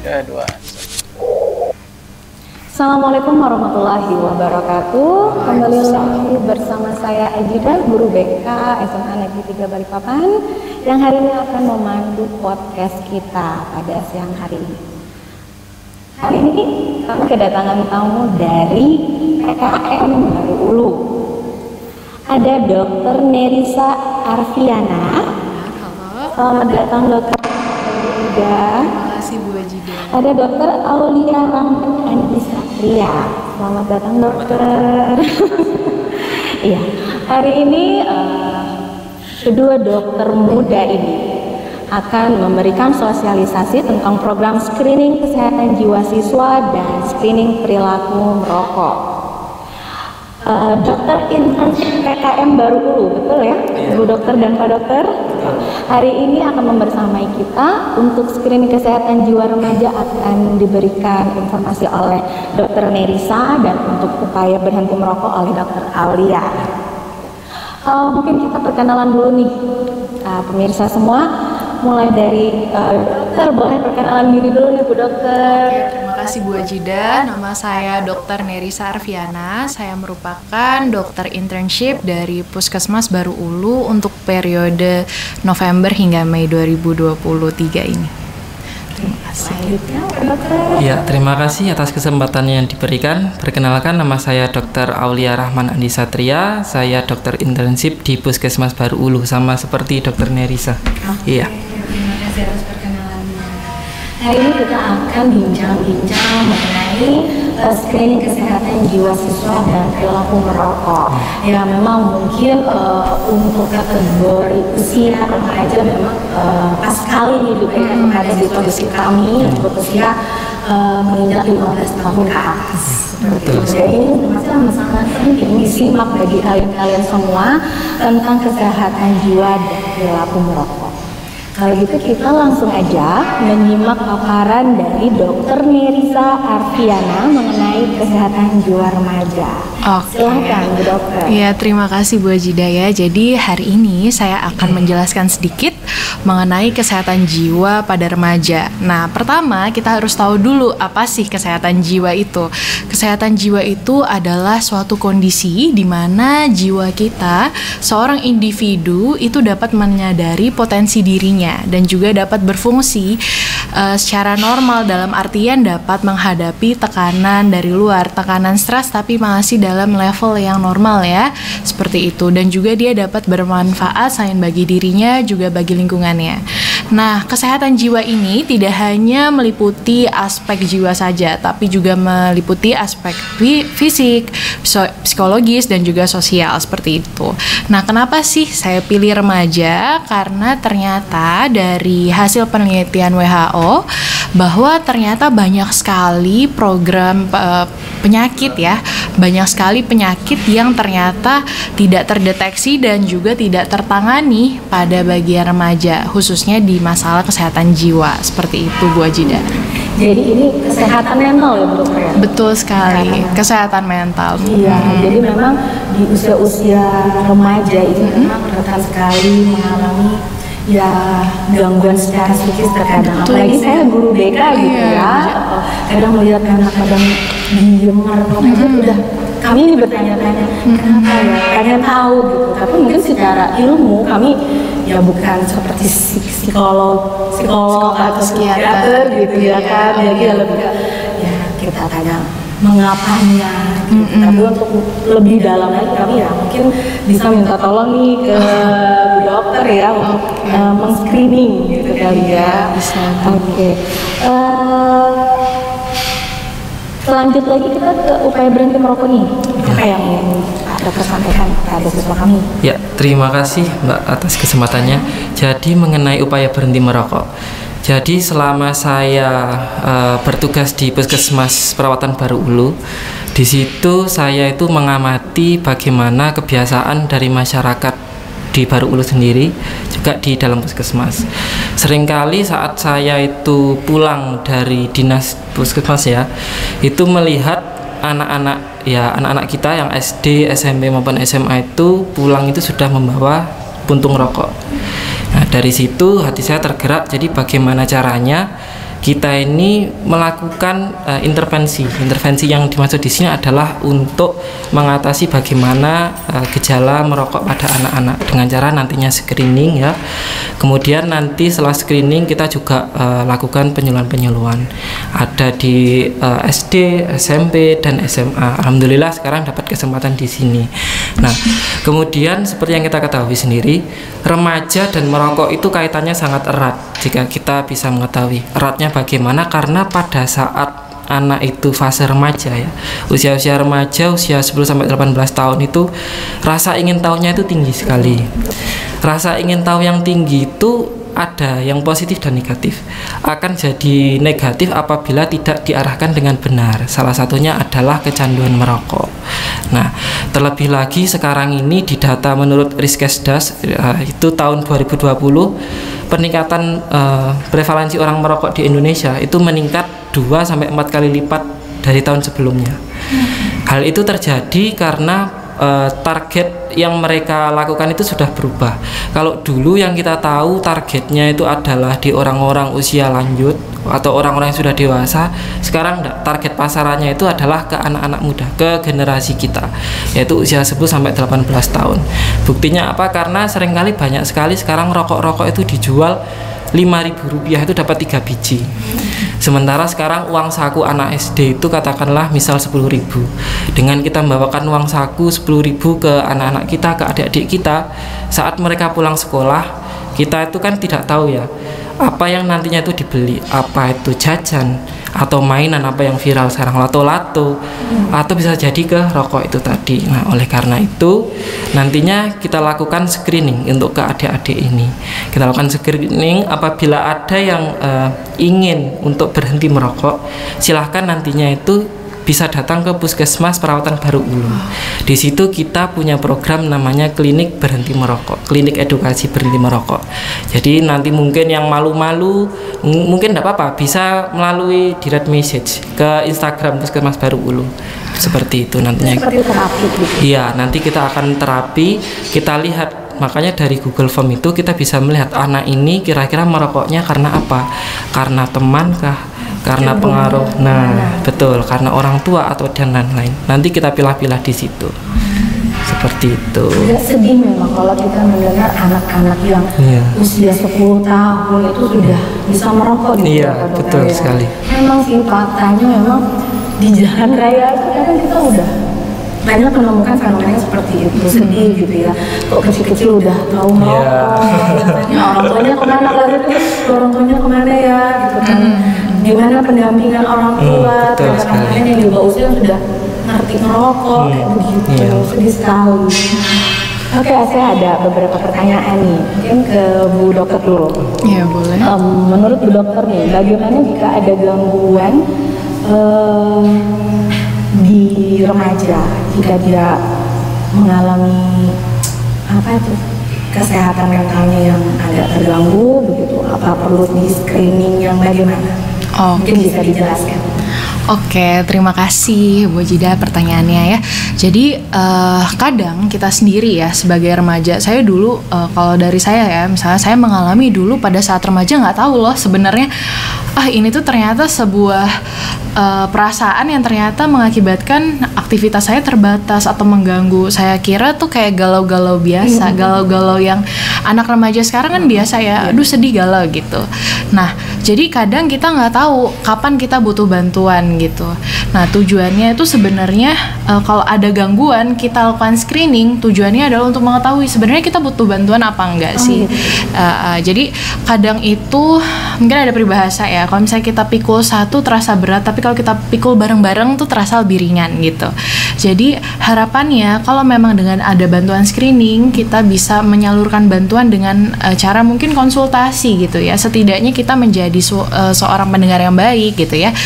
Kedua. Assalamualaikum warahmatullahi wabarakatuh. Kembali lagi bersama saya Ajida, guru BK SMA Negeri 3 Balikpapan, yang hari ini akan memandu podcast kita pada siang hari ini. Hari ini kami kedatangan tamu dari PKM Baru Ulu. Ada Dr. Nerisa Arfiana. Halo. Selamat datang Dr. Ajida. Terima kasih Bu Ajida. Ada Dr. Aulia Rahman Andisatria. Selamat datang dokter. Iya, hari ini kedua dokter muda ini akan memberikan sosialisasi tentang program screening kesehatan jiwa siswa dan screening perilaku merokok. Dokter internship PKM Baru Ulu, betul ya, Bu Dokter dan Pak Dokter? Hari ini akan membersamai kita untuk screening kesehatan jiwa remaja akan diberikan informasi oleh Dokter Nerisa dan untuk upaya berhenti merokok oleh Dokter Aulia. Mungkin kita perkenalan dulu nih, pemirsa semua. Mulai dari dokter, boleh perkenalan diri dulu nih Bu Dokter. Terima kasih Bu Ajida. Nama saya Dr. Nerisa Arfiana. Saya merupakan dokter internship dari Puskesmas Baru Ulu untuk periode November hingga Mei 2023 ini. Terima kasih. Selanjutnya, Dokter. Ya, terima kasih atas kesempatan yang diberikan. Perkenalkan, nama saya Dr. Aulia Rahman Andisatria. Saya dokter internship di Puskesmas Baru Ulu, sama seperti Dr. Nerisa. Iya. Terima kasih atas perkenalannya. Hari ini kita akan bincang-bincang mengenai screening kesehatan jiwa siswa dan perilaku merokok. Ya, memang mungkin untuk kategori usia remaja memang pas sekali nih diberikan kepada siswa-siswi kami untuk usia menginjak 15 tahun ke atas. Betul. Jadi ini sangat penting disimak bagi kalian semua tentang kesehatan jiwa dan perilaku merokok. Kalau gitu kita langsung aja menyimak paparan dari Dr. Nerisa Arfiana mengenai kesehatan jiwa remaja. Oke. Silakan Bu Dokter. Ya, terima kasih Bu Ajida ya. Jadi hari ini saya akan menjelaskan sedikit mengenai kesehatan jiwa pada remaja. Nah, pertama kita harus tahu dulu apa sih kesehatan jiwa itu. Kesehatan jiwa itu adalah suatu kondisi di mana jiwa kita, seorang individu itu dapat menyadari potensi dirinya dan juga dapat berfungsi secara normal, dalam artian dapat menghadapi tekanan dari luar, tekanan stres, tapi masih dalam level yang normal ya, seperti itu. Dan juga dia dapat bermanfaat selain bagi dirinya juga bagi lingkungannya. Nah, kesehatan jiwa ini tidak hanya meliputi aspek jiwa saja, tapi juga meliputi aspek fisik, psikologis, dan juga sosial, seperti itu. Nah, kenapa sih saya pilih remaja? Karena ternyata dari hasil penelitian WHO bahwa ternyata banyak sekali program penyakit ya, banyak sekali penyakit yang ternyata tidak terdeteksi dan juga tidak tertangani pada bagian remaja, khususnya di masalah kesehatan jiwa, seperti itu Bu Ajida. Jadi ini kesehatan mental ya Bu Dokter ya? Betul sekali, kesehatan mental. Iya, jadi memang di usia-usia remaja itu memang rentan sekali mengalami ya gangguan secara psikis terkadang. Apalagi saya guru BK gitu ya, kadang melihat anak kadang diem merenung aja udah kami ini bertanya-tanya kenapa ya, pengen tahu gitu. Tapi mungkin secara ilmu kami ya bukan seperti psikolog atau psikiater gitu ya kan. Jadi ya lebih ya kita tanya mengapanya gitu. Tapi untuk lebih dalam lagi kami ya mungkin bisa minta tolong nih ke Bu Dokter ya untuk men-screening gitu kali ya. Oke. Selanjut lagi kita ke upaya berhenti merokok nih. Apa yang Dokter sampaikan kepada siswa kami? Ya, terima kasih Mbak atas kesempatannya. Jadi mengenai upaya berhenti merokok. Jadi selama saya bertugas di Puskesmas Perawatan Baru Ulu, di situ saya itu mengamati bagaimana kebiasaan dari masyarakat di Baru Ulu sendiri, juga di dalam puskesmas. Seringkali saat saya itu pulang dari dinas puskesmas ya, itu melihat anak-anak kita yang SD, SMP maupun SMA itu pulang itu sudah membawa puntung rokok. Nah, dari situ hati saya tergerak, jadi bagaimana caranya kita ini melakukan intervensi yang dimaksud di sini adalah untuk mengatasi bagaimana gejala merokok pada anak-anak dengan cara nantinya screening ya. Kemudian nanti setelah screening kita juga lakukan penyuluhan ada di SD, SMP dan SMA. Alhamdulillah sekarang dapat kesempatan di sini. Nah, kemudian seperti yang kita ketahui sendiri, remaja dan merokok itu kaitannya sangat erat. Jika kita bisa mengetahui eratnya bagaimana, karena pada saat anak itu fase remaja ya, usia remaja, usia 10-18 tahun itu rasa ingin tahunya itu tinggi sekali. Rasa ingin tahu yang tinggi itu ada yang positif dan negatif. Akan jadi negatif apabila tidak diarahkan dengan benar. Salah satunya adalah kecanduan merokok. Nah, terlebih lagi sekarang ini di data menurut Riskesdas itu tahun 2020 peningkatan prevalensi orang merokok di Indonesia itu meningkat 2-4 kali lipat dari tahun sebelumnya. Hal itu terjadi karena target yang mereka lakukan itu sudah berubah. Kalau dulu yang kita tahu targetnya itu adalah di orang-orang usia lanjut atau orang-orang yang sudah dewasa, sekarang target pasarannya itu adalah ke anak-anak muda, ke generasi kita, yaitu usia 10-18 tahun. Buktinya apa? Karena seringkali banyak sekali sekarang rokok-rokok itu dijual Rp5.000 itu dapat 3 biji. Sementara sekarang uang saku anak SD itu katakanlah misal 10.000. Dengan kita membawakan uang saku 10.000 ke anak-anak kita, ke adik-adik kita, saat mereka pulang sekolah, kita itu kan tidak tahu ya apa yang nantinya itu dibeli, apa itu jajan atau mainan, apa yang viral sekarang lato-lato, atau bisa jadi ke rokok itu tadi. Nah, oleh karena itu nantinya kita lakukan screening untuk ke adik-adik ini. Kita lakukan screening apabila ada yang ingin untuk berhenti merokok, silahkan nantinya itu bisa datang ke Puskesmas Perawatan Baru Ulu. Di situ kita punya program namanya Klinik Berhenti Merokok, Klinik Edukasi Berhenti Merokok. Jadi nanti mungkin yang malu-malu, mungkin tidak apa-apa, bisa melalui direct message ke Instagram Puskesmas Baru Ulu. Seperti itu nantinya. Seperti terapi gitu. Iya, nanti kita akan terapi, kita lihat. Makanya dari Google Form itu kita bisa melihat anak ini kira-kira merokoknya karena apa? Karena teman kah? Karena pengaruh, nah betul, karena orang tua atau dan lain-lain. Nanti kita pilah-pilah di situ, seperti itu. Agak sedih memang kalau kita mendengar anak-anak yang usia 10 tahun itu sudah bisa merokok gitu. Iya, betul sekali. Memang sih faktanya memang di jalan raya itu kadang kita udah banyak menemukan fenomena seperti itu. Sedih gitu ya, kok kecil-kecil udah tahu merokok. Orang tuanya kemana lagi tuh, orang tuanya kemana ya gitu kan. Gimana pendampingan orang tua terhadap anak-anaknya yang juga usia sudah ngerti ngerokok kayak begitu. Sedih sekali. Oke, saya ada beberapa pertanyaan nih, mungkin ke Bu Dokter dulu. Iya, boleh. Menurut Bu Dokter nih, bagaimana jika ada gangguan di remaja, jika dia mengalami apa itu kesehatan mentalnya yang agak terganggu begitu, apa perlu di screening yang bagaimana? Mungkin bisa dijelaskan. Oke, terima kasih Bu Jida pertanyaannya ya. Jadi kadang kita sendiri ya sebagai remaja, saya dulu kalau dari saya ya, misalnya saya mengalami dulu pada saat remaja nggak tahu loh sebenarnya ini tuh ternyata sebuah perasaan yang ternyata mengakibatkan aktivitas saya terbatas atau mengganggu. Saya kira tuh kayak galau-galau biasa, galau-galau yang anak remaja sekarang kan biasa ya, aduh sedih galau gitu. Nah, jadi kadang kita nggak tahu kapan kita butuh bantuan gitu. Nah, tujuannya itu sebenarnya kalau ada gangguan kita lakukan screening, tujuannya adalah untuk mengetahui sebenarnya kita butuh bantuan apa enggak sih. Jadi kadang itu mungkin ada peribahasa ya, kalau misalnya kita pikul satu terasa berat, tapi kalau kita pikul bareng-bareng tuh terasa lebih ringan gitu. Jadi harapannya kalau memang dengan ada bantuan screening, kita bisa menyalurkan bantuan dengan cara mungkin konsultasi gitu ya. Setidaknya kita menjadi seorang pendengar yang baik gitu ya,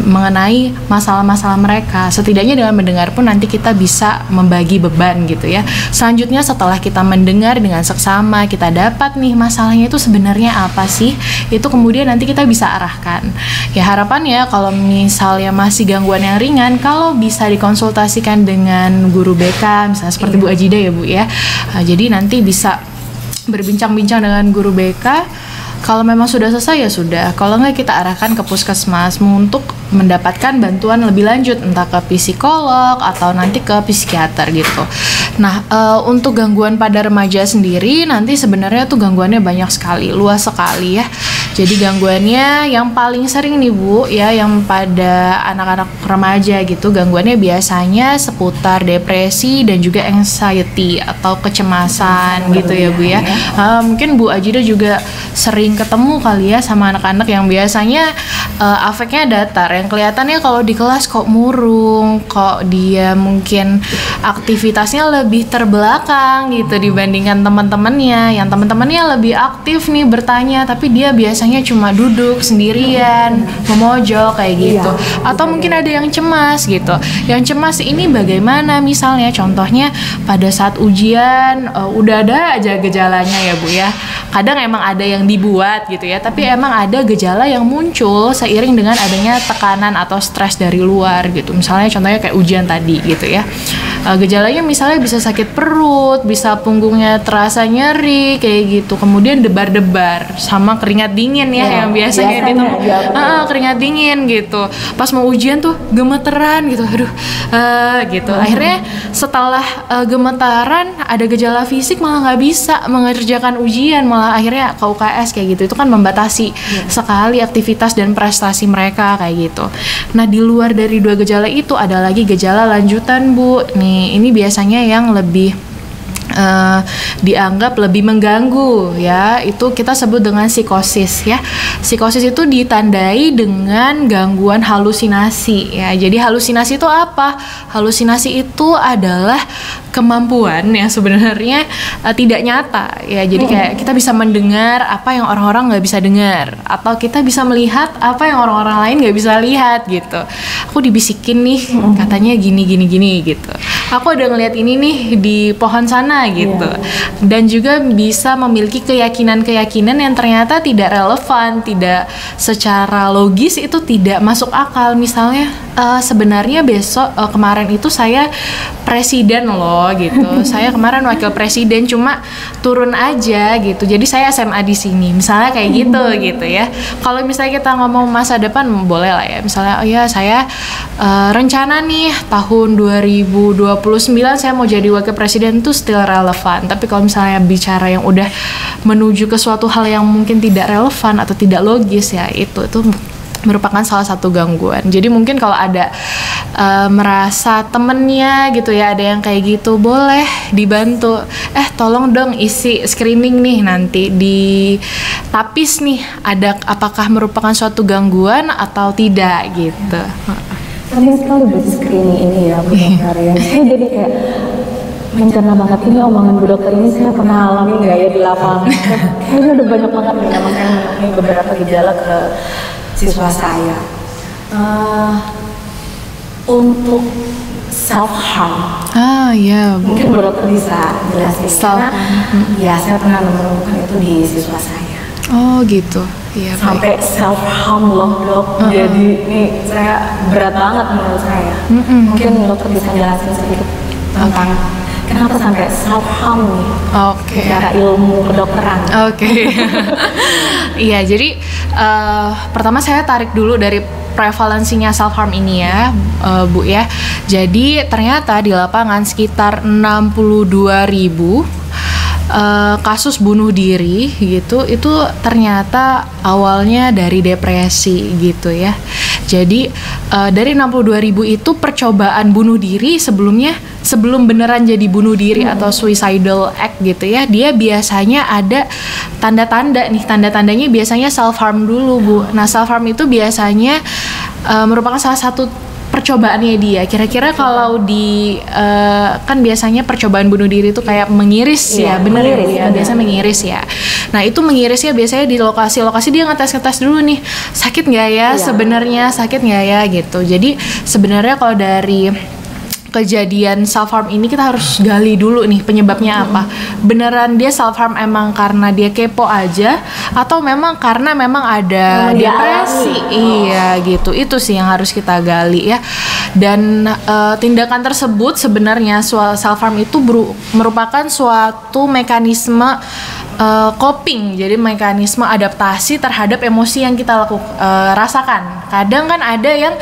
mengenai masalah-masalah mereka. Setidaknya dengan mendengar pun nanti kita bisa membagi beban gitu ya. Selanjutnya setelah kita mendengar dengan seksama, kita dapat nih masalahnya itu sebenarnya apa sih, itu kemudian nanti kita bisa arahkan. Ya harapannya kalau misalnya masih gangguan yang ringan, kalau bisa dikonsultasikan dengan guru BK misalnya seperti Bu Ajida ya Bu ya. Jadi nanti bisa berbincang-bincang dengan guru BK Kalau memang sudah selesai ya sudah. Kalau nggak kita arahkan ke puskesmas untuk mendapatkan bantuan lebih lanjut, entah ke psikolog atau nanti ke psikiater gitu. Nah, untuk gangguan pada remaja sendiri nanti sebenarnya tuh gangguannya banyak sekali, luas sekali ya. Jadi gangguannya yang paling sering nih Bu ya, yang pada anak-anak remaja gitu, gangguannya biasanya seputar depresi dan juga anxiety atau kecemasan gitu ya Bu ya. Mungkin Bu Ajida juga sering ketemu kali ya sama anak-anak yang biasanya afeknya datar, yang kelihatannya kalau di kelas kok murung, kok dia mungkin aktivitasnya lebih terbelakang gitu dibandingkan teman-temannya, yang teman-temannya lebih aktif nih bertanya, tapi dia biasanya cuma duduk sendirian, memojok kayak gitu. Atau mungkin ada yang cemas gitu. Yang cemas ini bagaimana? Misalnya contohnya pada saat ujian udah ada aja gejalanya ya Bu ya. Kadang emang ada yang dibuat gitu ya, tapi emang ada gejala yang muncul seiring dengan adanya tekanan atau stres dari luar gitu. Misalnya contohnya kayak ujian tadi gitu ya. Gejalanya misalnya bisa sakit perut, bisa punggungnya terasa nyeri kayak gitu, kemudian debar-debar sama keringat dingin ya, yang biasanya itu keringat dingin gitu. Pas mau ujian tuh gemetaran gitu, aduh gitu. Akhirnya setelah gemetaran ada gejala fisik malah nggak bisa mengerjakan ujian, malah akhirnya ke UKS kayak gitu. Itu kan membatasi sekali aktivitas dan prestasi mereka kayak gitu. Nah, di luar dari dua gejala itu ada lagi gejala lanjutan Bu. Nih, ini biasanya yang lebih dianggap lebih mengganggu ya, itu kita sebut dengan psikosis ya. Psikosis itu ditandai dengan gangguan halusinasi ya. Jadi halusinasi itu apa? Halusinasi itu adalah kemampuan yang sebenarnya tidak nyata ya. Jadi kayak kita bisa mendengar apa yang orang-orang nggak bisa dengar, atau kita bisa melihat apa yang orang-orang lain nggak bisa lihat gitu. Aku dibisikin nih katanya gini gitu. Aku udah ngeliat ini nih di pohon sana gitu. Dan juga bisa memiliki keyakinan-keyakinan yang ternyata tidak relevan, tidak secara logis, itu tidak masuk akal. Misalnya sebenarnya besok kemarin itu saya presiden loh gitu. Saya kemarin wakil presiden, cuma turun aja gitu. Jadi saya SMA di sini. Misalnya kayak gitu ya. Kalau misalnya kita ngomong masa depan boleh lah ya. Misalnya oh ya saya rencana nih tahun 2029 saya mau jadi wakil presiden, itu still relevan. Tapi kalau misalnya bicara yang udah menuju ke suatu hal yang mungkin tidak relevan atau tidak logis ya, itu merupakan salah satu gangguan. Jadi mungkin kalau ada merasa temennya gitu ya, ada yang kayak gitu, boleh dibantu. Tolong dong isi screening nih nanti di tapis nih, ada apakah merupakan suatu gangguan atau tidak gitu. Penting sekali buat screening ini ya Bu Dokter ya. Saya jadi kayak mencerna banget, ini omongan Bu Dokter ini saya pernah alami nggak ya di lapangan. Kayaknya udah banyak banget nih memang saya menemui beberapa gejala ke siswa saya. Untuk self harm. Ya Bu. Mungkin Bu Dokter bisa jelasin. Karena ya saya pernah menemukan itu di siswa saya. Oh gitu. Iya, sampai self harm loh Dok. Jadi ini saya berat banget menurut saya. Mungkin Dokter bisa jelasin sedikit tentang kenapa sampai self harm nih? Secara ilmu kedokteran. Iya, jadi pertama saya tarik dulu dari prevalensinya self harm ini ya, Bu ya. Jadi ternyata di lapangan sekitar 62.000 kasus bunuh diri gitu, itu ternyata awalnya dari depresi gitu ya. Jadi dari 62.000 itu percobaan bunuh diri sebelum beneran jadi bunuh diri atau suicidal act gitu ya, dia biasanya ada tanda-tanda nih, tanda-tandanya biasanya self harm dulu Bu. Nah self harm itu biasanya merupakan salah satu percobaannya dia. Kira-kira kalau di kan biasanya percobaan bunuh diri itu kayak mengiris ya, bener ya, biasa mengiris ya. Nah itu mengirisnya biasanya di lokasi-lokasi dia ngetes dulu nih, sakit nggak ya sebenarnya, sakit nggak ya gitu. Jadi sebenarnya kalau dari kejadian self harm ini kita harus gali dulu nih penyebabnya apa. Beneran dia self harm emang karena dia kepo aja, atau memang karena memang ada depresi? Iya gitu. Itu sih yang harus kita gali ya. Dan tindakan tersebut sebenarnya self harm itu merupakan suatu mekanisme coping, jadi mekanisme adaptasi terhadap emosi yang kita rasakan. Kadang kan ada yang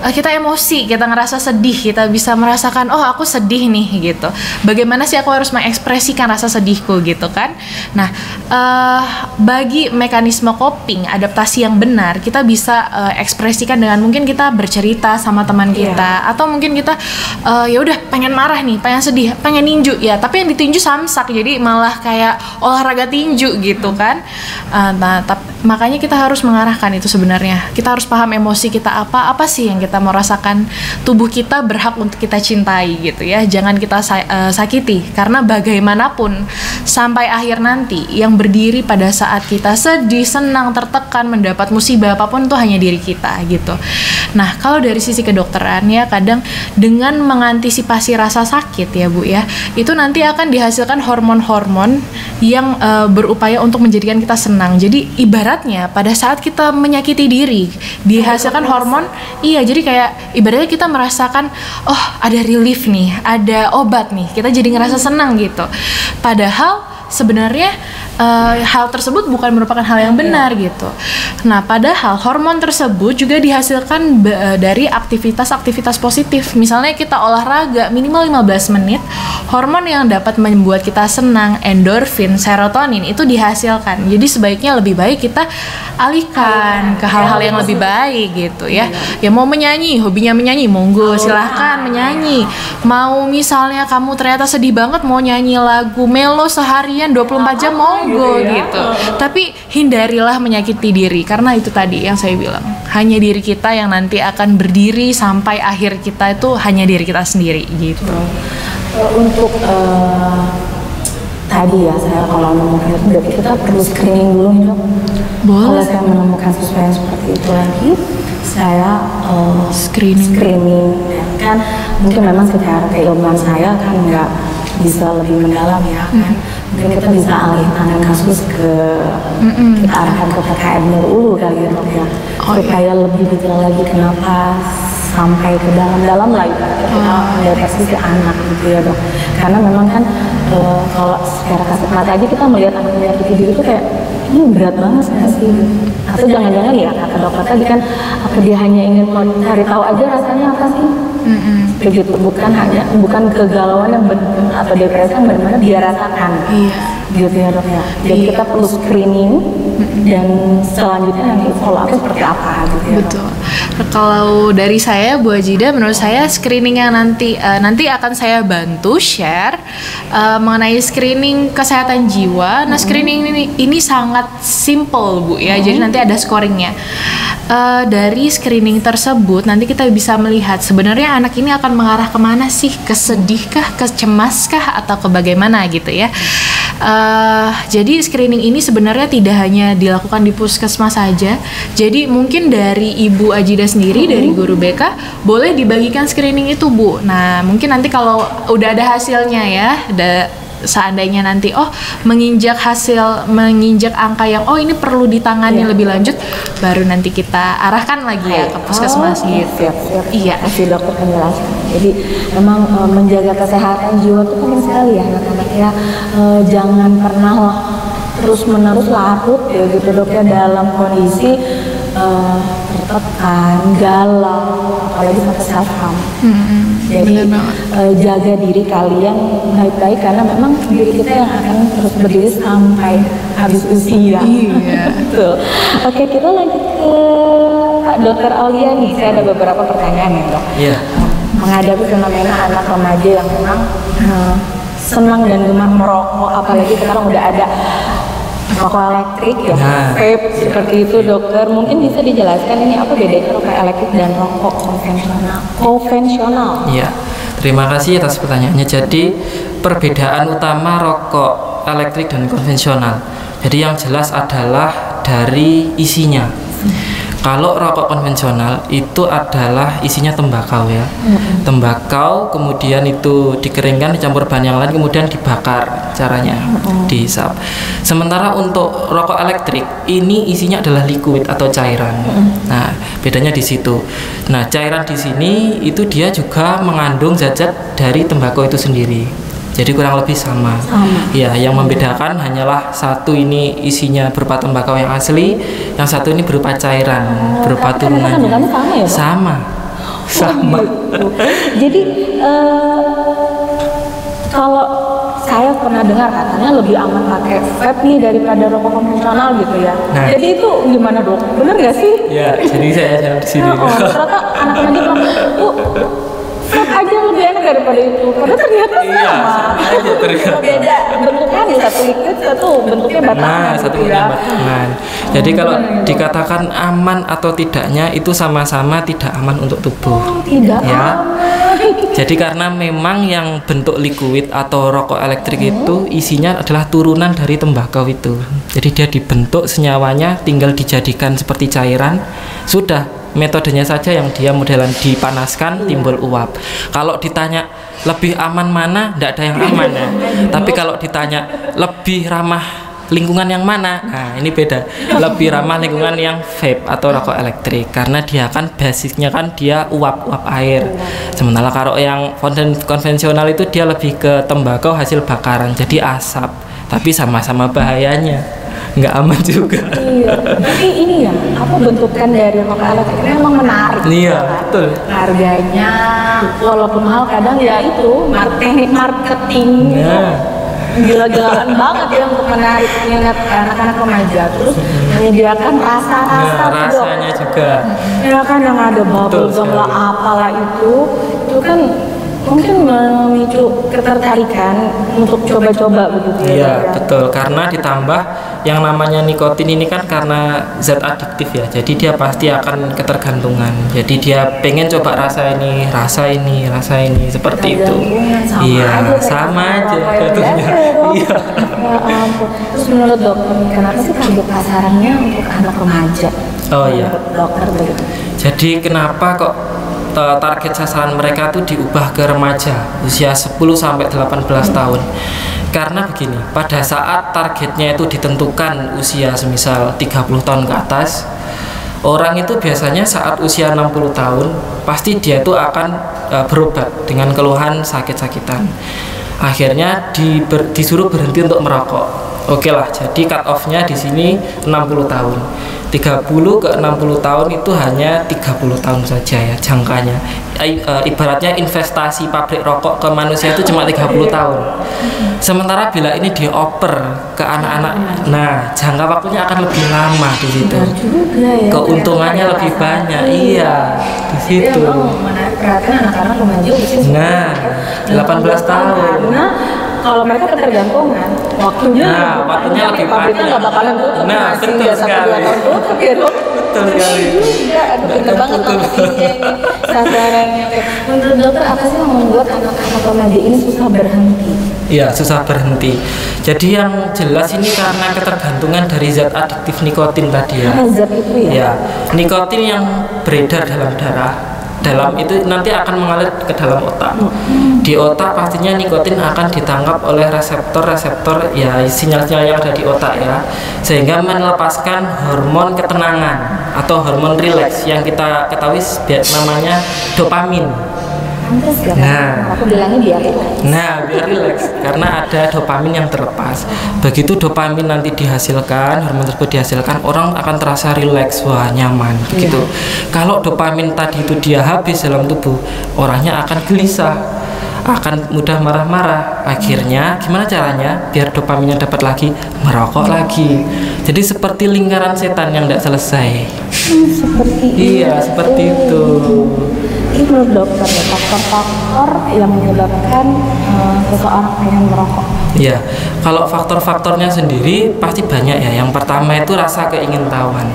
kita emosi, kita ngerasa sedih, kita bisa merasakan, oh aku sedih nih gitu. Bagaimana sih aku harus mengekspresikan rasa sedihku gitu kan? Nah, bagi mekanisme coping, adaptasi yang benar, kita bisa ekspresikan dengan mungkin kita bercerita sama teman kita, atau mungkin kita ya udah pengen marah nih, pengen sedih, pengen ninju ya, tapi yang ditinju samsak, jadi malah kayak olahraga tinju gitu kan. Nah, makanya kita harus mengarahkan itu sebenarnya. Kita harus paham emosi kita apa sih yang kita mau rasakan. Tubuh kita berhak untuk kita cintai gitu ya. Jangan kita sakiti, karena bagaimanapun sampai akhir nanti yang berdiri pada saat kita sedih, senang, tertekan, mendapat musibah apapun itu hanya diri kita gitu. Nah, kalau dari sisi kedokteran ya, kadang dengan mengantisipasi rasa sakit ya Bu ya, itu nanti akan dihasilkan hormon-hormon yang berupaya untuk menjadikan kita senang. Jadi ibaratnya pada saat kita menyakiti diri, dihasilkan hormon, jadi kayak ibaratnya kita merasakan, oh ada relief nih, ada obat nih, kita jadi ngerasa senang gitu. Padahal sebenarnya hal tersebut bukan merupakan hal yang benar gitu. Nah, padahal hormon tersebut juga dihasilkan dari aktivitas-aktivitas positif. Misalnya kita olahraga minimal 15 menit, hormon yang dapat membuat kita senang, endorfin, serotonin itu dihasilkan. Jadi sebaiknya lebih baik kita alihkan ke hal-hal yang lebih baik gitu ya. Ya mau menyanyi, hobinya menyanyi, monggo silahkan menyanyi. Mau misalnya kamu ternyata sedih banget, mau nyanyi lagu melo seharian 24 jam, monggo gitu. Tapi hindarilah menyakiti diri, karena itu tadi yang saya bilang, hanya diri kita yang nanti akan berdiri sampai akhir kita itu hanya diri kita sendiri gitu. Untuk tadi ya, saya kalau menemukan itu berarti kita perlu screening dulu nih Dok. Boleh. Kalau saya menemukan sesuatu yang seperti itu lagi, saya screening ya kan. Mungkin memang secara keilmuan saya kan nggak bisa lebih mendalam ya kan. Mungkin kita bisa alihkan kasus ke kita arahkan ke PKM Nurul kali ya Dok ya, supaya lebih detail lagi kenapa sampai ke dalam-dalam lagi kita mendeteksi ke anak gitu ya Dok. Karena memang kan kalau secara kasat mata aja kita melihat anak menyakiti diri itu kayak ini berat banget nggak sih? Atau jangan-jangan ya kata dokter tadi kan, apa dia hanya ingin cari tahu aja rasanya apa sih? Begitu, bukan kegalauan yang atau depresi yang benar-benar dia rasakan. Gitu ya Dok ya. Jadi kita perlu screening dan selanjutnya nanti follow up seperti apa gitu ya. Betul. Kalau dari saya Bu Ajida, menurut saya screening yang nanti akan saya bantu share mengenai screening kesehatan jiwa. Nah, screening ini sangat simple Bu ya. Jadi nanti ada scoringnya. Dari screening tersebut nanti kita bisa melihat sebenarnya anak ini akan mengarah kemana sih, kesedihkah, kecemaskah, atau ke bagaimana gitu ya. Jadi screening ini sebenarnya tidak hanya dilakukan di puskesmas saja. Jadi mungkin dari Ibu Ajida sendiri, dari guru BK, boleh dibagikan screening itu Bu. Nah mungkin nanti kalau udah ada hasilnya ya, seandainya nanti menginjak angka yang ini perlu ditangani lebih lanjut, baru nanti kita arahkan lagi ya ke puskesmas gitu. Siap. Iya. Kasih dokter penjelasan. Jadi memang menjaga kesehatan jiwa itu penting sekali ya anak-anak ya. Jangan pernah terus-menerus larut ya gitu Dok ya dalam kondisi tertekan, galau, apalagi sampai self harm. Jadi jaga diri kalian baik-baik, karena memang diri kita yang akan terus berdiri sampai habis usia. Iya. Betul. Oke, kita lanjut ke Pak Dokter Aulia nih. Saya ada beberapa pertanyaan ya Dok. Iya. Menghadapi fenomena anak remaja yang memang senang dan gemar merokok, apalagi sekarang udah ada rokok elektrik ya, vape seperti itu Dokter. Mungkin bisa dijelaskan ini apa bedanya rokok elektrik dan rokok konvensional? Iya, terima kasih atas pertanyaannya. Jadi perbedaan utama rokok elektrik dan konvensional, jadi yang jelas adalah dari isinya. Kalau rokok konvensional itu adalah isinya tembakau ya, tembakau kemudian itu dikeringkan, dicampur bahan yang lain, kemudian dibakar caranya, dihisap. Sementara untuk rokok elektrik ini isinya adalah liquid atau cairan. Nah bedanya di situ. Nah cairan di sini itu dia juga mengandung zat-zat dari tembakau itu sendiri. Jadi kurang lebih sama. Ya, yang membedakan hanyalah satu ini isinya berupa tembakau yang asli, yang satu ini berupa cairan, berupa turunannya. Sama ya, Pak? Sama. Gitu. Jadi kalau saya pernah dengar katanya lebih aman pakai vape nih daripada rokok konvensional gitu ya. Nah. Jadi itu gimana dok? Bener nggak sih? Ya, jadi saya di sini. Ternyata anak-anak bilang, vape aja lebih enak daripada itu. Padahal ternyata sama. Aja ternyata. Beda bentuknya nih, satu liquid, satu bentuknya batangan. Nah, satu gitu bentuknya batangan. Jadi kalau dikatakan aman atau tidaknya itu sama-sama tidak aman untuk tubuh. Tidak Ya. aman. Jadi karena memang yang bentuk liquid atau rokok elektrik itu isinya adalah turunan dari tembakau itu. Jadi dia dibentuk senyawanya tinggal dijadikan seperti cairan. Sudah, metodenya saja yang dia modelan dipanaskan timbul uap. Kalau ditanya lebih aman mana, tidak ada yang aman ya. Tapi kalau ditanya lebih ramah lingkungan yang mana, nah ini beda. Lebih ramah lingkungan yang vape atau rokok elektrik karena dia kan basisnya kan dia uap air. Sementara kalau yang konvensional itu dia lebih ke tembakau hasil bakaran jadi asap, tapi sama-sama bahayanya, nggak aman juga. Iya, tapi ini ya, apa bentukan dari rokok elektrik ini memang menarik. Iya, betul. Harganya walaupun mahal kadang ya itu teknik marketingnya gila-gilaan banget ya untuk menarik minat anak-anak remaja. Terus menyediakan rasa-rasa Rasanya juga. Ya kan yang ada bubble gum lah apalah itu kan mungkin memicu ketertarikan untuk coba-coba begitu ya. Iya, betul. Karena ditambah yang namanya nikotin ini kan karena zat adiktif ya. Jadi dia pasti akan ketergantungan. Jadi dia pengen coba rasa ini seperti itu. Iya, sama aja jatuhnya. Iya. Ya ampun. Terus menurut dokter, kenapa sih target pasarannya untuk anak remaja? Oh iya. Dokter begitu. Jadi kenapa kok target sasaran mereka tuh diubah ke remaja usia 10 sampai 18 tahun. Karena begini, pada saat targetnya itu ditentukan usia semisal 30 tahun ke atas, orang itu biasanya saat usia 60 tahun pasti dia itu akan berobat dengan keluhan sakit-sakitan. Akhirnya disuruh berhenti untuk merokok. Oke lah, jadi cut off-nya di sini 60 tahun. 30 ke 60 tahun itu hanya 30 tahun saja ya jangkanya. Ibaratnya investasi pabrik rokok ke manusia itu cuma 30 tahun. Sementara bila ini dioper ke anak-anak, nah jangka waktunya akan lebih lama di situ. Keuntungannya lebih banyak. Iya, di situ. Menarik perhatian anak-anak remaja usia 18 tahun. Karena kalau mereka ketergantungan, waktunya lebih pabriknya nggak bakalan tutup. Nah, betul sekali. Betul sekali. Aduh, pinter banget marketingnya ini sasarannya. Menurut dokter, apa sih yang membuat anak-anak remaja ini susah berhenti? Iya, susah berhenti. Jadi yang jelas ini karena ketergantungan dari zat adiktif nikotin tadi ya. Karena zat itu ya? Ya, nikotin yang beredar dalam darah, dalam itu nanti akan mengalir ke dalam otak. Di otak pastinya nikotin akan ditangkap oleh reseptor-reseptor ya sinyal-sinyal yang ada di otak ya, sehingga melepaskan hormon ketenangan atau hormon rileks yang kita ketahui namanya dopamin. Nah, aku bilangnya biar rileks. Nah, biar rileks karena ada dopamin yang terlepas. Begitu dopamin nanti dihasilkan, hormon tersebut dihasilkan, orang akan terasa rileks, wah nyaman begitu. Kalau dopamin tadi itu dia habis dalam tubuh, orangnya akan gelisah, akan mudah marah-marah. Akhirnya gimana caranya biar dopaminnya dapat lagi? Merokok lagi. Jadi seperti lingkaran setan yang tidak selesai. Seperti itu. Ini menurut dokter ya, faktor-faktor yang menyebabkan seseorang pengen merokok. Ya, kalau faktor-faktornya sendiri pasti banyak ya. Yang pertama itu rasa keingintahuan.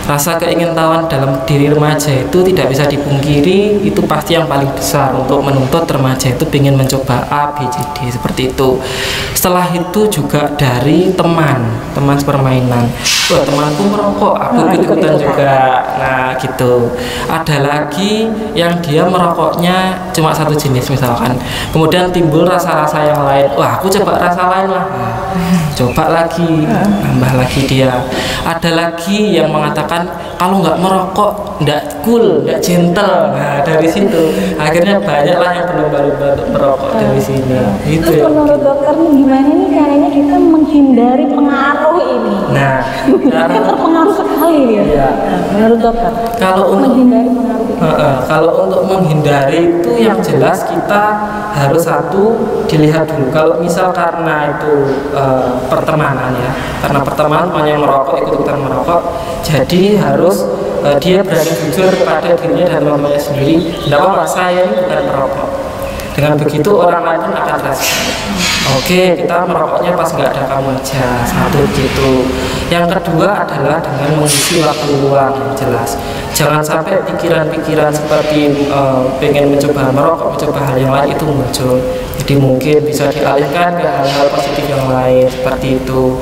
Rasa keingintahuan dalam diri remaja itu tidak bisa dipungkiri, itu pasti yang paling besar untuk menuntut remaja itu ingin mencoba A, B, C, D seperti itu. Setelah itu juga dari teman sepermainan. Wah, temanku merokok, aku ikut-ikutan juga. Nah, gitu. Ada lagi yang dia merokoknya cuma satu jenis misalkan. Kemudian timbul rasa-rasa yang lain. Wah, aku coba rasa lain lah. Coba lagi, nambah lagi dia. Ada lagi yang mengatakan mengatakan kalau nggak merokok nggak cool, nggak gentle. Nah dari situ akhirnya banyaklah yang berlomba-lomba untuk merokok dari sini. Gitu Terus ya. menurut dokter nih gimana nih caranya kita menghindari pengaruh ini? Nah, Kita terpengaruh sekali ya. Iya. Nah, menurut dokter, Kalau untuk menghindari pengaruh itu. Kalau untuk menghindari itu yang jelas kita harus satu dilihat dulu. Kalau misal karena itu pertemanan ya, karena pertemanan banyak merokok ikut-ikutan merokok, jadi harus dia berani jujur pada dirinya dan teman-temannya sendiri. Tidak apa-apa, saya ini bukan merokok. Dengan begitu orang lain pun akan rasakan. Oke, kita merokoknya pas nggak ada kamu aja, satu gitu. Yang kedua adalah dengan mengisi waktu luang yang jelas. Jangan sampai pikiran-pikiran seperti pengen mencoba merokok, mencoba hal yang lain itu muncul. Jadi mungkin bisa dialihkan ke hal-hal positif yang lain seperti itu.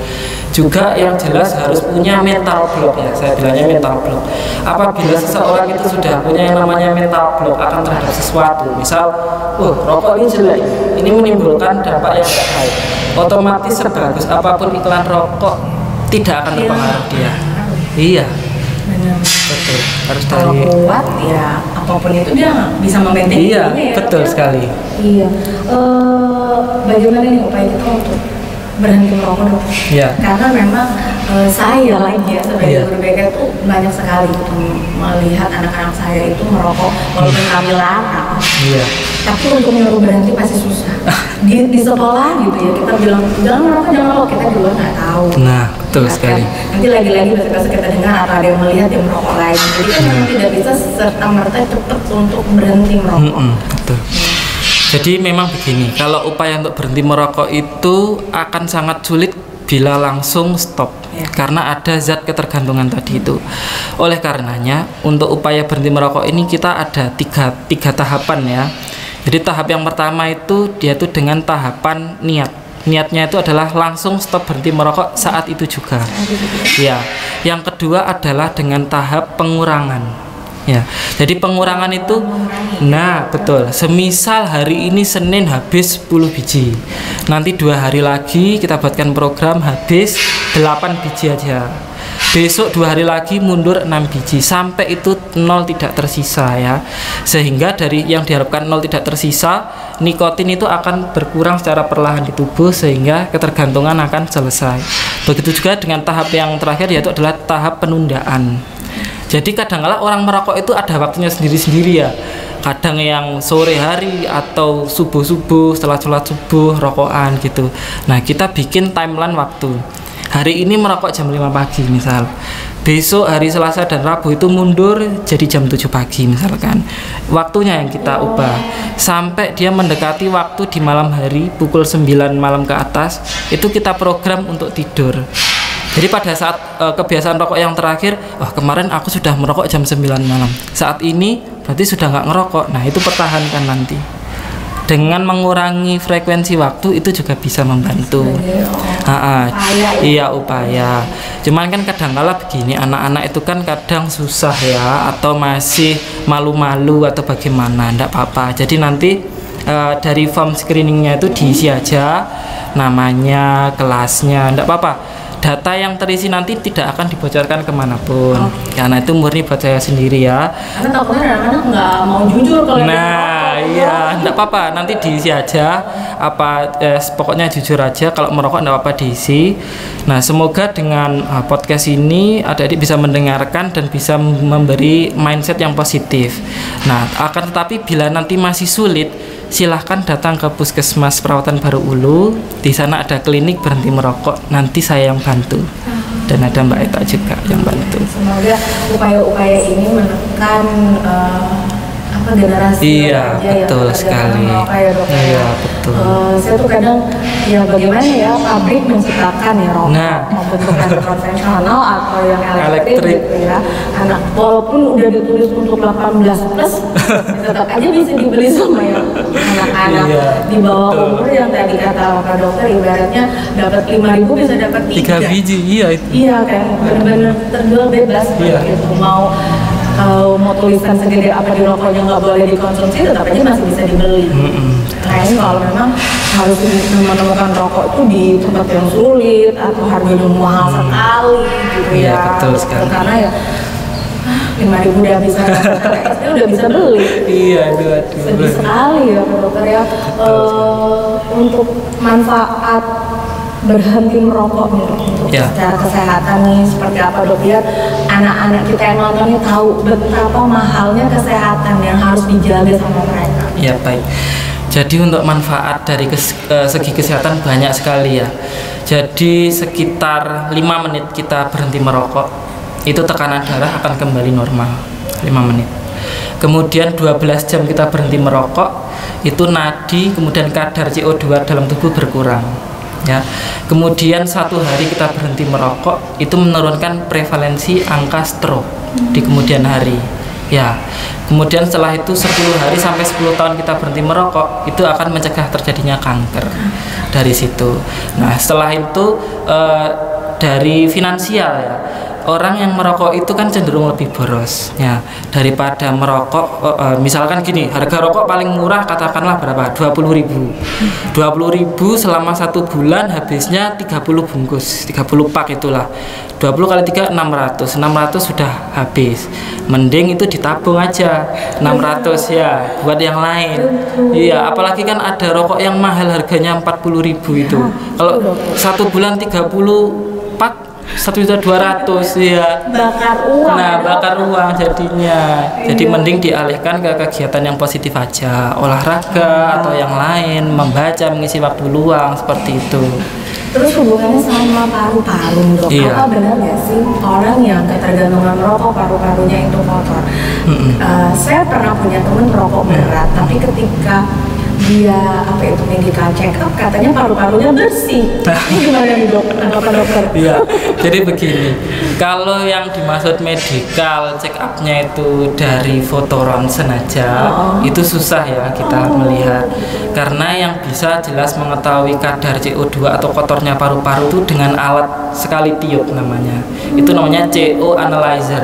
Juga yang jelas harus punya mental block ya, saya bilangnya mental block. Apabila seseorang itu sudah punya yang namanya mental block akan terhadap sesuatu, misal, rokok ini jelek, ini menimbulkan dampak yang tidak baik, otomatis sebagus apapun iklan rokok tidak akan terpengaruh dia. Iya, Benar. betul. Harus Kalau dari kuat ya apapun itu dia bisa memaintain iya, dirinya ya, betul Dok, ya? sekali. Iya. Bagaimana nih upaya kita untuk berhenti merokok, Dok? Iya. Karena memang saya lagi ya sebagai Iya. guru BK itu banyak sekali gitu melihat anak-anak saya itu merokok walaupun kami larang. Iya. Tapi untuk menyuruh berhenti pasti susah. Di sekolah gitu ya kita bilang jangan merokok, kita juga nggak tahu. Nah, betul Ya, sekali. kan? Nanti lagi-lagi besok kita dengar atau ada yang melihat yang merokok lagi. Jadi kan memang tidak bisa serta merta cepat untuk berhenti merokok. Betul. Jadi memang begini, kalau upaya untuk berhenti merokok itu akan sangat sulit bila langsung stop, Ya. karena ada zat ketergantungan tadi itu. Oleh karenanya, untuk upaya berhenti merokok ini kita ada tiga tahapan ya. Jadi tahap yang pertama itu dia tuh dengan tahapan niat. Niatnya itu adalah langsung stop berhenti merokok saat itu juga. Ya. Yang kedua adalah dengan tahap pengurangan. Ya, jadi pengurangan itu, nah betul. Semisal hari ini Senin habis 10 biji, nanti 2 hari lagi kita buatkan program habis 8 biji aja. Besok 2 hari lagi mundur 6 biji sampai itu 0 tidak tersisa ya. Sehingga dari yang diharapkan 0 tidak tersisa, nikotin itu akan berkurang secara perlahan di tubuh sehingga ketergantungan akan selesai. Begitu juga dengan tahap yang terakhir yaitu adalah tahap penundaan. Jadi kadang-kala orang merokok itu ada waktunya sendiri-sendiri ya. Kadang yang sore hari atau subuh-subuh setelah sholat subuh rokokan gitu. Nah kita bikin timeline waktu. Hari ini merokok jam 5 pagi misal. Besok hari Selasa dan Rabu itu mundur jadi jam 7 pagi misalkan. Waktunya yang kita ubah sampai dia mendekati waktu di malam hari pukul 9 malam ke atas itu kita program untuk tidur. Jadi pada saat kebiasaan rokok yang terakhir, kemarin aku sudah merokok jam 9 malam. Saat ini berarti sudah nggak ngerokok. Nah itu pertahankan nanti. Dengan mengurangi frekuensi waktu itu juga bisa membantu. Iya upaya. Cuman kan kadang-kala begini, anak-anak itu kan kadang susah ya, atau masih malu-malu atau bagaimana, nggak apa-apa. Jadi nanti dari form screeningnya itu diisi aja namanya, kelasnya, nggak apa-apa. Data yang terisi nanti tidak akan dibocorkan kemanapun, karena itu murni buat saya sendiri ya. Karena takutnya anak-anak nggak mau jujur kalau Nah, iya, enggak apa-apa, nanti diisi aja pokoknya jujur aja, kalau merokok enggak apa-apa diisi. Nah, semoga dengan podcast ini adik-adik bisa mendengarkan dan bisa memberi mindset yang positif. Nah, akan tetapi bila nanti masih sulit, silahkan datang ke Puskesmas Perawatan Baru Ulu. Di sana ada klinik berhenti merokok. Nanti saya yang bantu. Dan ada Mbak Eta juga yang bantu. Semoga upaya-upaya ini menekan generasi Iya, betul sekali. Ya, Dok. Iya, betul. Saya tuh kadang ya bagaimana ya pabrik menciptakan ya rokok, Nah. membentuk yang konvensional atau yang elektrik Elektrik. gitu ya. Anak walaupun udah ditulis untuk 18 plus, tetap aja bisa dibeli sama ya anak-anak Iya, di bawah betul. umur yang tadi kata Pak Dokter ibaratnya dapat 5.000 bisa dapat 3 biji, iya itu. Iya kan, benar-benar terjual bebas Iya. gitu. Mau tulisan segede apa di rokoknya nggak boleh dikonsumsi, tetap aja masih bisa dibeli. Nah ini kalau memang harus menemukan rokok itu di tempat yang sulit atau harganya mahal sekali gitu Iya, ya. betul sekali. Karena ya 5.000 udah bisa SD udah bisa beli. Iya, aduh. Sedih sekali ya Pak Dokter ya. Untuk manfaat berhenti merokok nih untuk secara kesehatan nih seperti apa Dok, biar anak-anak kita yang nontonnya tahu betapa mahalnya kesehatan yang harus dijaga sama mereka. Ya, baik. Jadi untuk manfaat dari segi kesehatan banyak sekali ya. Jadi sekitar 5 menit kita berhenti merokok, itu tekanan darah akan kembali normal 5 menit. Kemudian 12 jam kita berhenti merokok, itu nadi kemudian kadar CO2 dalam tubuh berkurang. Ya. Kemudian 1 hari kita berhenti merokok, itu menurunkan prevalensi angka stroke di kemudian hari. Ya, kemudian setelah itu 10 hari sampai 10 tahun kita berhenti merokok, itu akan mencegah terjadinya kanker dari situ. Nah, setelah itu dari finansial ya, orang yang merokok itu kan cenderung lebih boros ya daripada merokok. Misalkan gini, harga rokok paling murah katakanlah berapa? 20.000. 20.000 selama 1 bulan habisnya 30 bungkus, 30 pak itulah. 20 kali 3 600 sudah habis. Mending itu ditabung aja 600 ya buat yang lain. Iya, apalagi kan ada rokok yang mahal harganya 40.000 itu. Kalau 1 bulan 30 pak 1.200.000 ya. Bakar uang. Nah, bakar uang jadinya. Jadi mending dialihkan ke kegiatan yang positif aja, olahraga atau yang lain, membaca, mengisi waktu luang seperti itu. Terus hubungannya sama paru-paru Dok. Iya. Apa benar nggak sih orang yang ketergantungan merokok paru-parunya itu kotor? Saya pernah punya temen merokok berat, tapi ketika dia medical check up katanya paru-parunya bersih. Ini gimana nih Dok? Apa dokter? Iya, jadi begini, kalau yang dimaksud medical check up-nya itu dari foto ronsen aja, itu susah ya kita melihat. Karena yang bisa jelas mengetahui kadar CO2 atau kotornya paru-paru itu dengan alat sekali tiup namanya. Itu namanya CO analyzer.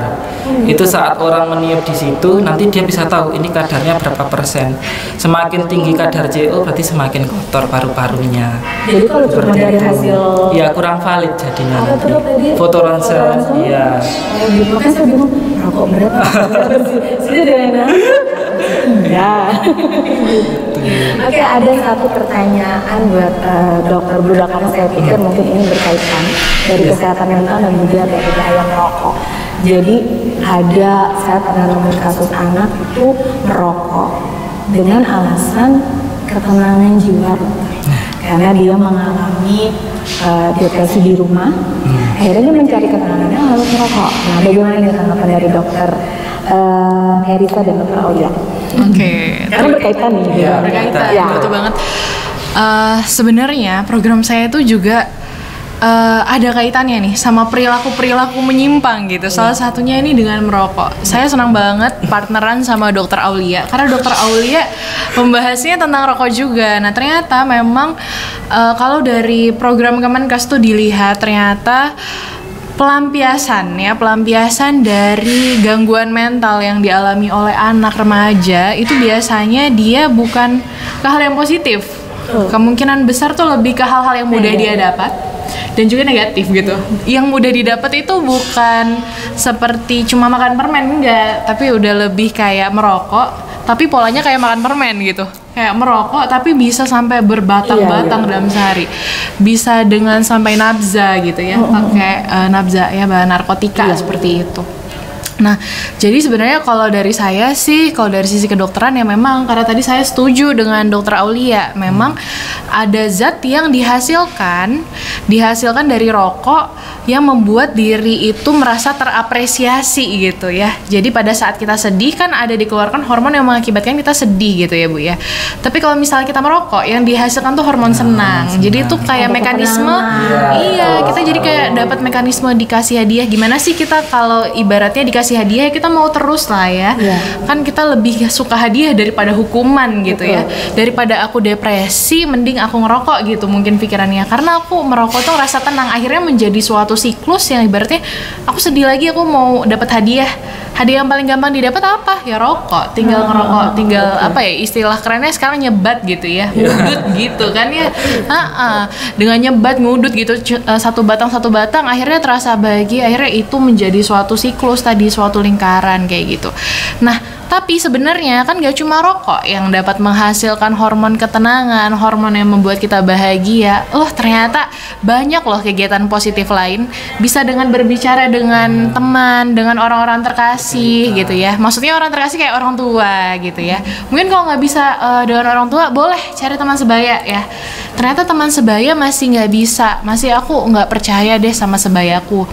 Itu saat orang meniup di situ, nanti dia bisa tahu ini kadarnya berapa persen. Semakin tinggi kadar CO berarti semakin kotor paru-parunya. Jadi kalau cuma dari hasil ya kurang valid jadinya nanti. Foto ronsen, iya. Makanya saya bingung, rokok berat sudah ada yang ya. Oke, ada satu pertanyaan buat Dokter Bruda, karena saya pikir mungkin ini berkaitan dari kesehatan mental dan juga dari gaya merokok. Jadi saya pernah nemuin kasus anak itu merokok dengan alasan ketenangan jiwa, karena dia mengalami depresi di rumah. Akhirnya dia mencari ketenangannya lalu merokok. Nah, bagaimana nih tanggapan dari Dokter Herisa dan Dokter Aulia? Oke. Karena berkaitan nih. Ya, berkaitan, betul banget. Sebenarnya program saya itu juga ada kaitannya nih sama perilaku menyimpang gitu. Salah satunya ini dengan merokok. Saya senang banget partneran sama Dokter Aulia, karena Dokter Aulia membahasnya tentang rokok juga. Nah, ternyata memang kalau dari program Kemenkes tuh dilihat, ternyata pelampiasan dari gangguan mental yang dialami oleh anak remaja itu biasanya dia bukan ke hal yang positif. Kemungkinan besar tuh lebih ke hal-hal yang mudah dia dapat dan juga negatif gitu. Yang mudah didapat itu bukan seperti cuma makan permen, enggak, tapi udah lebih kayak merokok tapi polanya kayak makan permen gitu. Kayak merokok tapi bisa sampai berbatang-batang dalam sehari. Bisa dengan sampai nabza gitu ya, pakai nabza ya, bahan narkotika seperti itu. Nah, jadi sebenarnya kalau dari saya sih, kalau dari sisi kedokteran ya memang, karena tadi saya setuju dengan Dokter Aulia, memang ada zat yang dihasilkan dari rokok yang membuat diri itu merasa terapresiasi gitu ya. Jadi pada saat kita sedih kan ada dikeluarkan hormon yang mengakibatkan kita sedih gitu ya Bu ya. Tapi kalau misalnya kita merokok, yang dihasilkan tuh hormon senang. Jadi itu kayak mekanisme, kita jadi kayak dapat mekanisme dikasih hadiah. Gimana sih kita kalau ibaratnya dikasih hadiah, kita mau terus lah ya. Kan kita lebih suka hadiah daripada hukuman gitu ya. Daripada aku depresi, mending aku ngerokok gitu mungkin pikirannya. Karena aku merokok tuh rasa tenang, akhirnya menjadi suatu siklus yang ibaratnya aku sedih lagi, aku mau dapat hadiah. Hadiah yang paling gampang didapat apa? Ya rokok. Tinggal ngerokok, tinggal istilah kerennya sekarang nyebat gitu ya. Ngudut gitu kan ya. Dengan nyebat, ngudut gitu, satu batang akhirnya terasa bahagia. Akhirnya itu menjadi suatu siklus tadi, suatu lingkaran kayak gitu. Nah, tapi sebenarnya kan gak cuma rokok yang dapat menghasilkan hormon ketenangan, hormon yang membuat kita bahagia. Ternyata banyak loh kegiatan positif lain. Bisa dengan berbicara dengan teman, dengan orang-orang terkasih gitu ya. Maksudnya orang terkasih kayak orang tua gitu ya. Mungkin kalau nggak bisa dengan orang tua, boleh cari teman sebaya ya. Ternyata teman sebaya masih nggak bisa, masih aku nggak percaya deh sama sebayaku.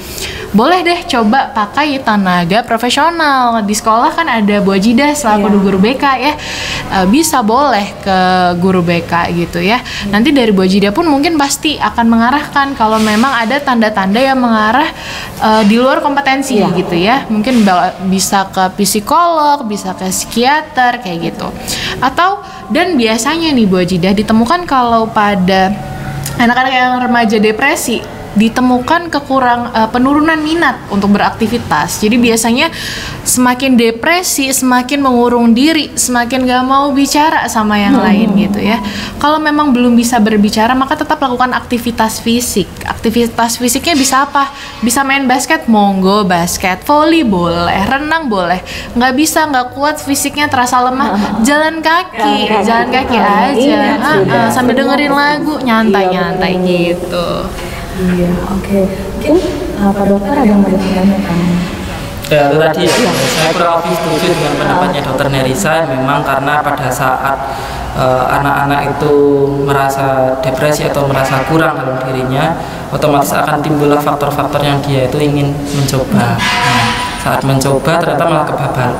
Boleh deh coba pakai tenaga profesional. Di sekolah kan ada Bu Ajidah selaku guru BK ya. Bisa boleh ke guru BK gitu ya. Nanti dari Bu Ajidah pun mungkin pasti akan mengarahkan kalau memang ada tanda-tanda yang mengarah di luar kompetensi gitu ya. Mungkin bisa ke psikolog, bisa ke psikiater kayak gitu. Atau dan biasanya nih Bu Ajidah ditemukan kalau pada anak-anak yang remaja depresi ditemukan penurunan minat untuk beraktivitas. Jadi biasanya semakin depresi, semakin mengurung diri, semakin gak mau bicara sama yang lain gitu ya. Kalau memang belum bisa berbicara, maka tetap lakukan aktivitas fisik. Aktivitas fisiknya bisa apa? Bisa main basket, monggo basket, volley boleh, renang boleh. Nggak bisa, nggak kuat fisiknya, terasa lemah, jalan kaki aja, sambil dengerin lagu, nyantai-nyantai gitu. Iya, oke. Mungkin Pak Dokter ada yang mau ditanyakan? Ya, itu tadi saya kurang lebih setuju dengan pendapatnya Dokter Nerissa. Memang karena pada saat anak-anak itu merasa depresi atau merasa kurang dalam dirinya, otomatis akan timbullah faktor-faktor yang dia itu ingin mencoba. Saat mencoba ternyata malah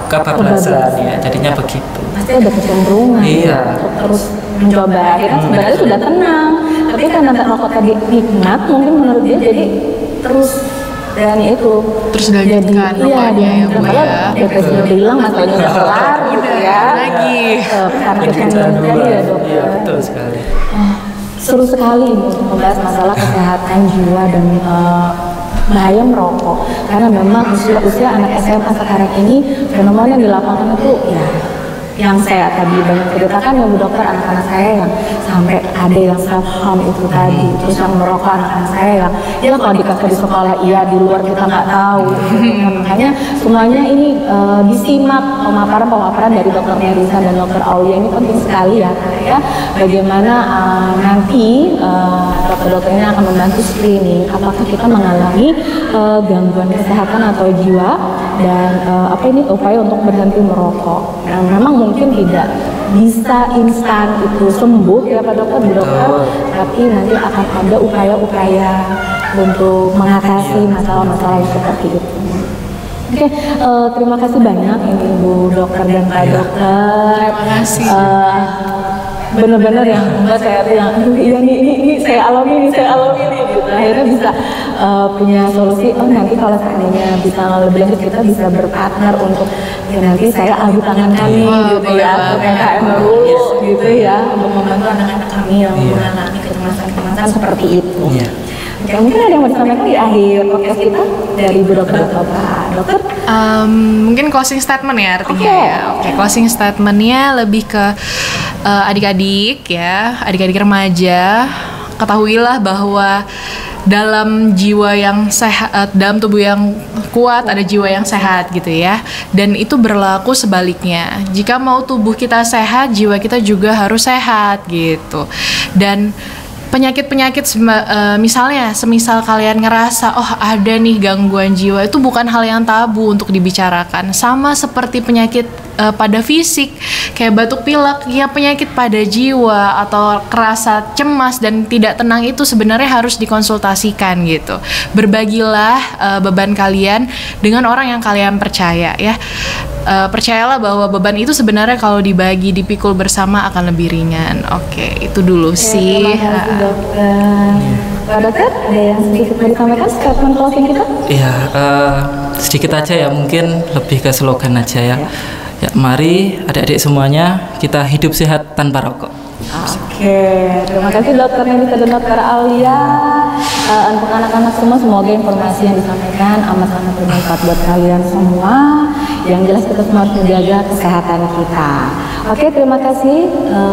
kebablasan ya, jadinya begitu. Pasti ada kecenderungan untuk terus mencoba. Akhirnya sebenarnya sudah tenang, tapi karena rokok tadi nikmat, mungkin menurut dia jadi terus dan itu terus dilanjutkan rokoknya ya Bu ya. Depresi udah hilang, masalahnya udah kelar gitu ya. Lagi. Karena kecenderungan tadi ya Dok. Iya, betul sekali. Seru sekali untuk membahas masalah kesehatan jiwa dan bahaya merokok, karena memang usia anak SMA sekarang ini fenomena di lapangan itu ya yang saya tadi banyak ceritakan ya Bu Dokter, anak-anak saya yang sampai ada yang self harm itu tadi, terus yang merokok anak-anak saya yang kalau dikasih di sekolah iya, di luar kita nggak tahu gitu. Makanya semuanya ini disimak pemaparan dari Dokter Nerissa dan Dokter Aulia ini penting sekali ya, bagaimana nanti dokter-dokter ini akan membantu screening apakah kita mengalami gangguan kesehatan atau jiwa dan upaya untuk berhenti merokok. Nah, memang mungkin tidak bisa instan itu sembuh ya Pak Dokter, Bu Dokter, tapi nanti akan ada upaya-upaya untuk mengatasi masalah-masalah seperti itu. Oke, terima kasih banyak ini Bu Dokter dan Pak Dokter. Terima kasih. Benar-benar yang membuat saya bilang, aduh iya ini saya alami gitu. Akhirnya bisa punya solusi. Nanti kalau seandainya bisa lebih lanjut kita bisa berpartner untuk ya nanti saya alih tangan kami gitu ya, PKM dulu gitu ya, untuk membantu anak-anak kami yang mengalami kecemasan seperti itu. Oke, mungkin ada yang mau disampaikan di akhir podcast kita dari Bu Dokter atau Pak Dokter? Mungkin closing statement ya artinya ya. Oke, closing statementnya lebih ke adik-adik ya, adik-adik remaja, ketahuilah bahwa dalam jiwa yang sehat, dalam tubuh yang kuat ada jiwa yang sehat gitu ya. Dan itu berlaku sebaliknya. Jika mau tubuh kita sehat, jiwa kita juga harus sehat gitu. Dan penyakit-penyakit misalnya semisal kalian ngerasa ada nih gangguan jiwa, itu bukan hal yang tabu untuk dibicarakan. Sama seperti penyakit pada fisik kayak batuk pilek, ya penyakit pada jiwa atau kerasa cemas dan tidak tenang itu sebenarnya harus dikonsultasikan gitu. Berbagilah beban kalian dengan orang yang kalian percaya ya. Percayalah bahwa beban itu sebenarnya kalau dibagi, dipikul bersama akan lebih ringan. Oke, itu dulu sih. Terima kasih Dokter. Pak Dokter, ada yang sedikit mau disampaikan statement closing kita? Iya, sedikit aja ya, mungkin lebih ke slogan aja ya. Ya, mari adik-adik semuanya kita hidup sehat tanpa rokok. Oke, terima kasih Dokter Nerissa dan Dokter Aulia. Untuk anak-anak semua, semoga informasi yang disampaikan amat-amat bermanfaat buat kalian semua. Yang jelas kita semua harus menjaga kesehatan kita. Oke, terima kasih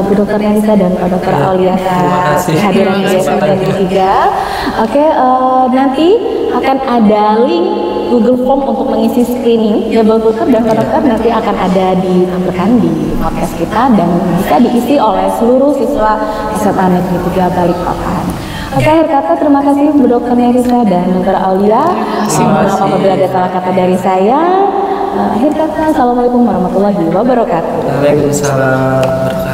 Bu Dokter Nerissa dan Pak Dokter Aulia atas kehadiran di episode ketiga. Oke, nanti akan ada link Google Form untuk mengisi screening. Ya dokter dan dokter nanti akan ada ditampilkan di podcast kita dan bisa diisi oleh seluruh siswa SMA Negeri 3 Balikpapan. Oke, akhir kata terima kasih Bu Dr. Nerissa dan Dr. Aulia. Mohon maaf apabila ada salah kata dari saya. Akhir kata, assalamualaikum warahmatullahi wabarakatuh. Waalaikumsalam.